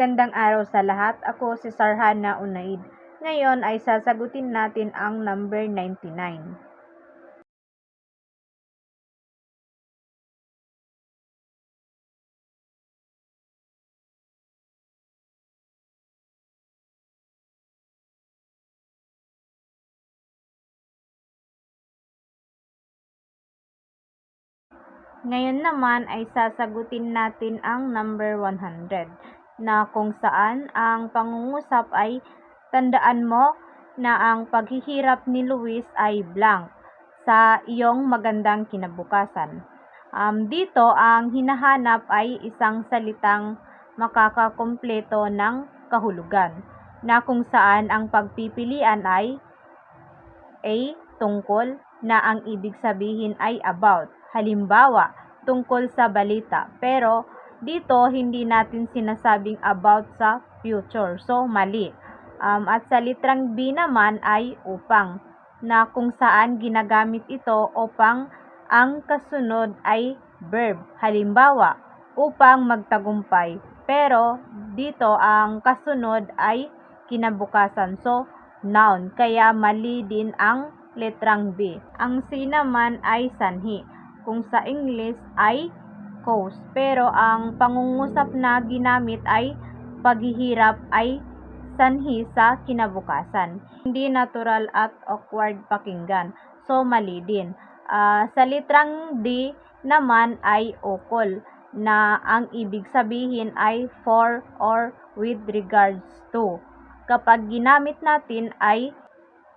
Gandang araw sa lahat. Ako si Sarhana Unaid. Ngayon ay sasagutin natin ang number 99. Ngayon naman ay sasagutin natin ang number 100 na kung saan ang pangungusap ay tandaan mo na ang paghihirap ni Luis ay blank sa iyong magandang kinabukasan. Dito ang hinahanap ay isang salitang makakakumpleto ng kahulugan na kung saan ang pagpipilian ay A. Tungkol na ang ibig sabihin ay about. Halimbawa, tungkol sa balita. Pero dito hindi natin sinasabing about sa future. So, mali. At sa litrang B naman ay upang na kung saan ginagamit ito upang ang kasunod ay verb. Halimbawa, upang magtagumpay. Pero dito ang kasunod ay kinabukasan. So, noun. Kaya mali din ang letrang B. Ang C naman ay sanhi. Kung sa English ay cause. Pero ang pangungusap na ginamit ay paghihirap ay sanhi sa kinabukasan. Hindi natural at awkward pakinggan. So, mali din. Sa litrang D naman ay ukol na ang ibig sabihin ay for or with regards to. Kapag ginamit natin ay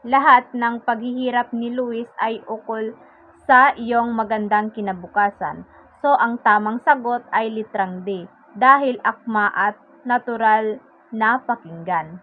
lahat ng paghihirap ni Luis ay ukol sa iyong magandang kinabukasan. So, ang tamang sagot ay litrang D dahil akma at natural na pakinggan.